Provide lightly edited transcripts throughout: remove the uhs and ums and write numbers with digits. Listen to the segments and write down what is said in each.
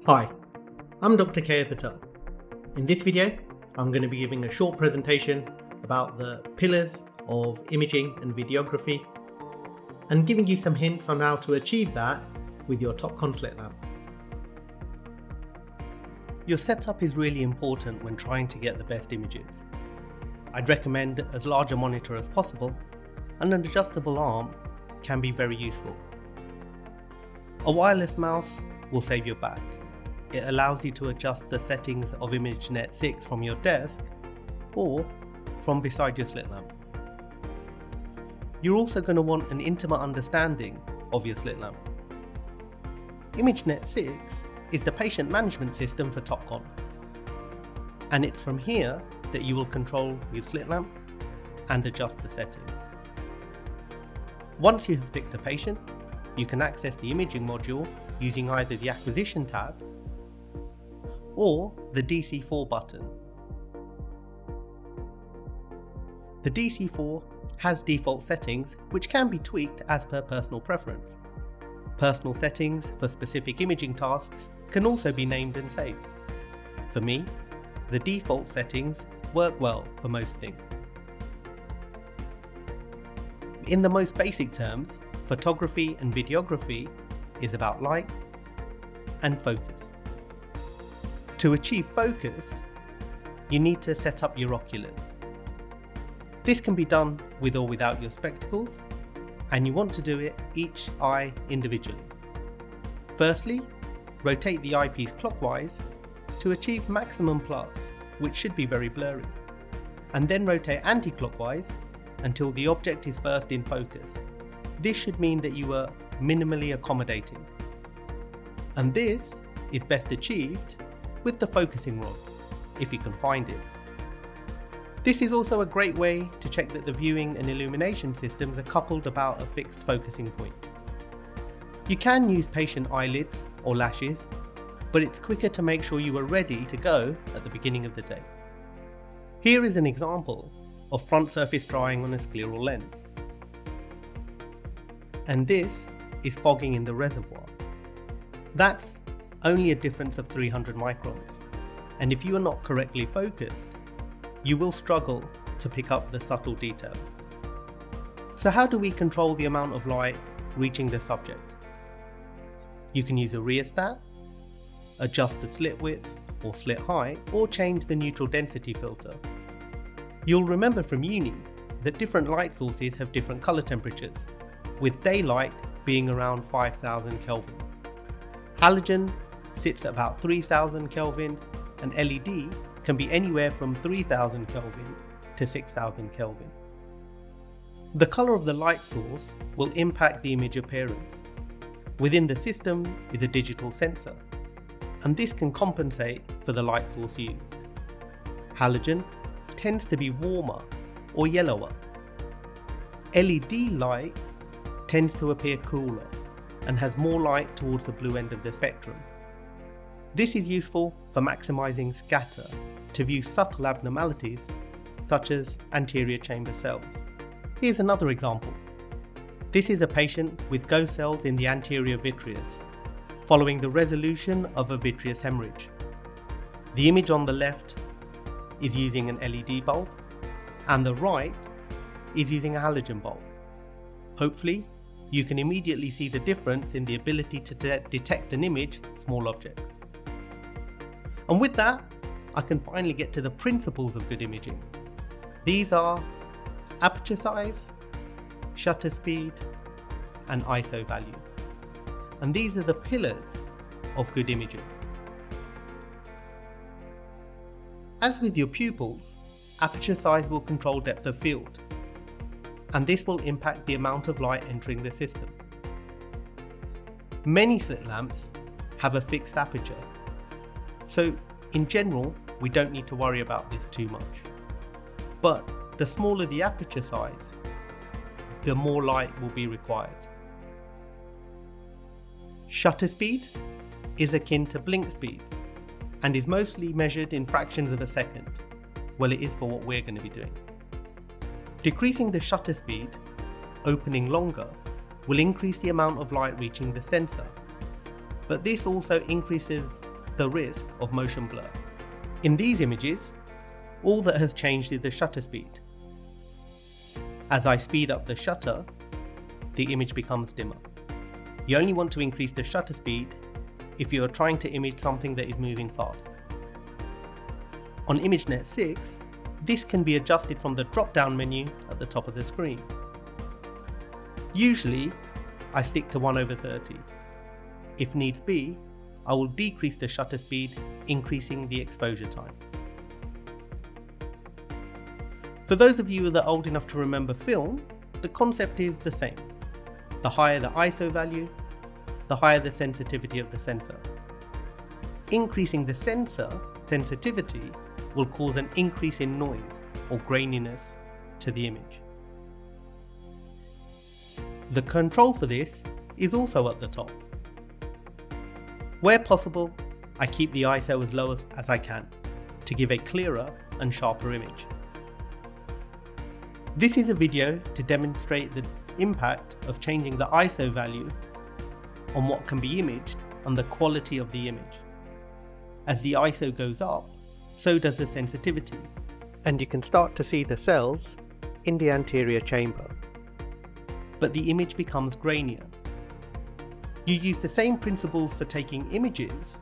Hi, I'm Dr. K. Patel. In this video, I'm going to be giving a short presentation about the pillars of imaging and videography and giving you some hints on how to achieve that with your Topcon slit lamp. Your setup is really important when trying to get the best images. I'd recommend as large a monitor as possible, and an adjustable arm can be very useful. A wireless mouse will save your back. It allows you to adjust the settings of ImageNet 6 from your desk or from beside your slit lamp. You're also going to want an intimate understanding of your slit lamp. ImageNet 6 is the patient management system for Topcon, and it's from here that you will control your slit lamp and adjust the settings. Once you have picked a patient, you can access the imaging module using either the acquisition tab or the DC4 button. The DC4 has default settings which can be tweaked as per personal preference. Personal settings for specific imaging tasks can also be named and saved. For me, the default settings work well for most things. In the most basic terms, photography and videography is about light and focus. To achieve focus, you need to set up your oculars. This can be done with or without your spectacles, and you want to do it each eye individually. Firstly, rotate the eyepiece clockwise to achieve maximum plus, which should be very blurry, and then rotate anti-clockwise until the object is first in focus. This should mean that you are minimally accommodating. And this is best achieved with the focusing rod, if you can find it. This is also a great way to check that the viewing and illumination systems are coupled about a fixed focusing point. You can use patient eyelids or lashes, but it's quicker to make sure you are ready to go at the beginning of the day. Here is an example of front surface drying on a scleral lens. And this is fogging in the reservoir. That's only a difference of 300 microns. And if you are not correctly focused, you will struggle to pick up the subtle details. So how do we control the amount of light reaching the subject? You can use a rheostat, adjust the slit width or slit height, or change the neutral density filter. You'll remember from uni that different light sources have different color temperatures, with daylight being around 5000 kelvins. Halogen sits at about 3000 kelvins, and LED can be anywhere from 3000 Kelvin to 6000 Kelvin. The color of the light source will impact the image appearance. Within the system is a digital sensor, and this can compensate for the light source used. Halogen tends to be warmer or yellower. LED lights tends to appear cooler and has more light towards the blue end of the spectrum. This is useful for maximizing scatter to view subtle abnormalities such as anterior chamber cells. Here's another example. This is a patient with ghost cells in the anterior vitreous, following the resolution of a vitreous hemorrhage. The image on the left is using an LED bulb, and the right is using a halogen bulb. Hopefully, you can immediately see the difference in the ability to detect and image small objects. And with that, I can finally get to the principles of good imaging. These are aperture size, shutter speed, and ISO value. And these are the pillars of good imaging. As with your pupils, aperture size will control depth of field, and this will impact the amount of light entering the system. Many slit lamps have a fixed aperture, so in general, we don't need to worry about this too much. But the smaller the aperture size, the more light will be required. Shutter speed is akin to blink speed and is mostly measured in fractions of a second. Well, it is for what we're going to be doing. Decreasing the shutter speed, opening longer, will increase the amount of light reaching the sensor, but this also increases the risk of motion blur. In these images, all that has changed is the shutter speed. As I speed up the shutter, the image becomes dimmer. You only want to increase the shutter speed if you are trying to image something that is moving fast. On ImageNet 6, this can be adjusted from the drop-down menu at the top of the screen. Usually, I stick to 1/30. If needs be, I will decrease the shutter speed, increasing the exposure time. For those of you that are old enough to remember film, the concept is the same. The higher the ISO value, the higher the sensitivity of the sensor. Increasing the sensor sensitivity will cause an increase in noise or graininess to the image. The control for this is also at the top. Where possible, I keep the ISO as low as I can to give a clearer and sharper image. This is a video to demonstrate the impact of changing the ISO value on what can be imaged and the quality of the image. As the ISO goes up, so does the sensitivity, and you can start to see the cells in the anterior chamber. But the image becomes grainier. You use the same principles for taking images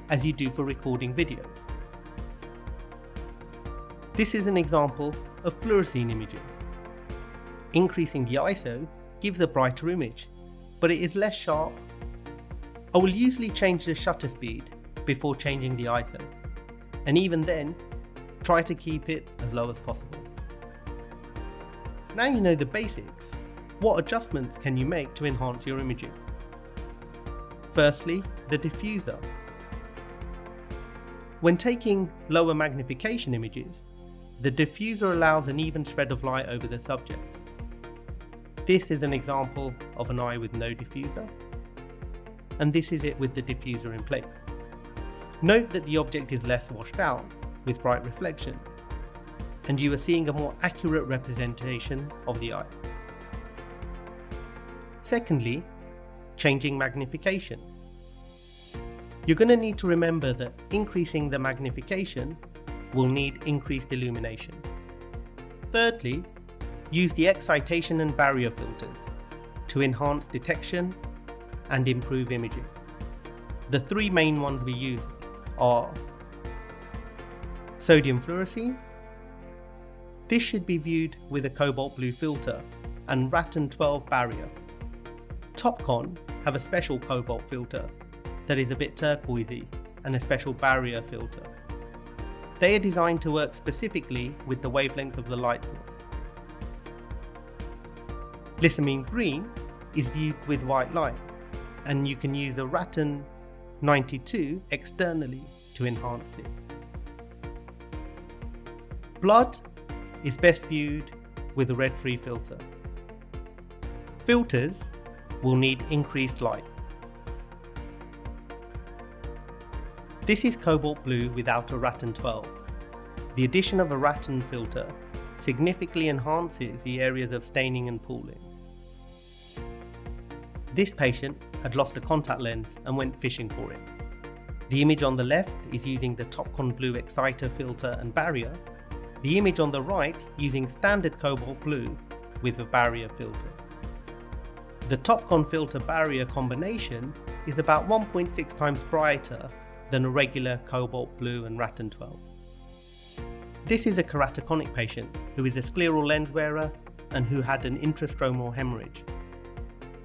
as you do for recording video. This is an example of fluorescein images. Increasing the ISO gives a brighter image, but it is less sharp. I will usually change the shutter speed before changing the ISO, and even then, try to keep it as low as possible. Now you know the basics. What adjustments can you make to enhance your imaging? Firstly, the diffuser. When taking lower magnification images, the diffuser allows an even spread of light over the subject. This is an example of an eye with no diffuser, and this is it with the diffuser in place. Note that the object is less washed out with bright reflections, and you are seeing a more accurate representation of the eye. Secondly, changing magnification. You're going to need to remember that increasing the magnification will need increased illumination. Thirdly, use the excitation and barrier filters to enhance detection and improve imaging. The three main ones we use are sodium fluorescein. This should be viewed with a cobalt blue filter and Rattan 12 barrier. Topcon have a special cobalt filter that is a bit turquoisey and a special barrier filter. They are designed to work specifically with the wavelength of the light source. Lissamine green is viewed with white light, and you can use a Rattan 92 externally to enhance this. Blood is best viewed with a red-free filter. Filters will need increased light. This is cobalt blue without a Rattan 12. The addition of a Rattan filter significantly enhances the areas of staining and pooling. This patient had lost a contact lens and went fishing for it. The image on the left is using the Topcon blue exciter filter and barrier. The image on the right using standard cobalt blue with a barrier filter. The Topcon filter barrier combination is about 1.6 times brighter than a regular cobalt blue and Rattan 12. This is a keratoconic patient who is a scleral lens wearer and who had an intrastromal hemorrhage.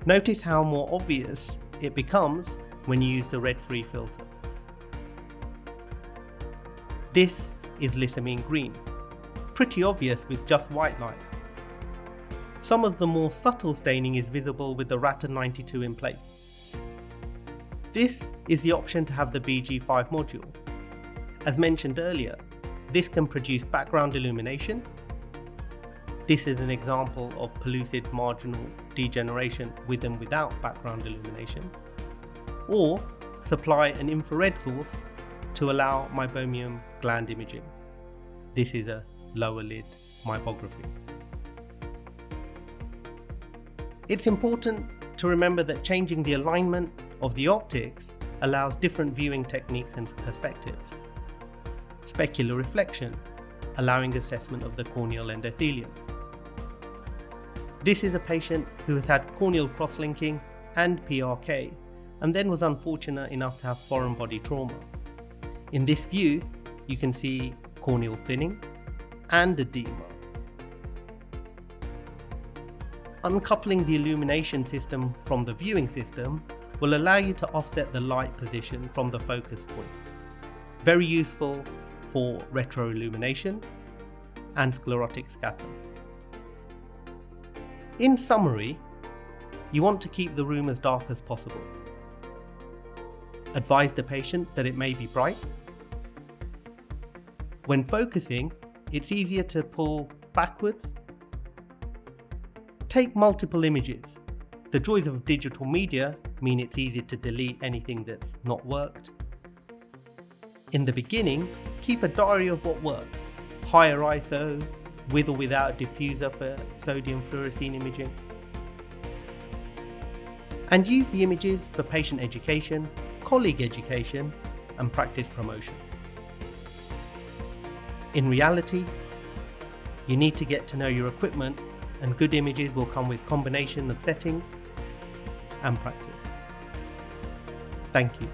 Notice how more obvious it becomes when you use the red-free filter. This is Lissamine green, pretty obvious with just white light. Some of the more subtle staining is visible with the Rattan 92 in place. This is the option to have the BG5 module. As mentioned earlier, this can produce background illumination. This is an example of pellucid marginal degeneration with and without background illumination. Or supply an infrared source to allow meibomian gland imaging. This is a lower lid meibography. It's important to remember that changing the alignment of the optics allows different viewing techniques and perspectives. Specular reflection, allowing assessment of the corneal endothelium. This is a patient who has had corneal cross-linking and PRK, and then was unfortunate enough to have foreign body trauma. In this view, you can see corneal thinning and edema. Uncoupling the illumination system from the viewing system will allow you to offset the light position from the focus point. Very useful for retroillumination and sclerotic scatter. In summary, you want to keep the room as dark as possible. Advise the patient that it may be bright. When focusing, it's easier to pull backwards. Take multiple images. The joys of digital media mean it's easy to delete anything that's not worked. In the beginning, keep a diary of what works. Higher ISO, with or without diffuser for sodium fluorescein imaging. And use the images for patient education, colleague education, and practice promotion. In reality, you need to get to know your equipment, and good images will come with combination of settings and practice. Thank you.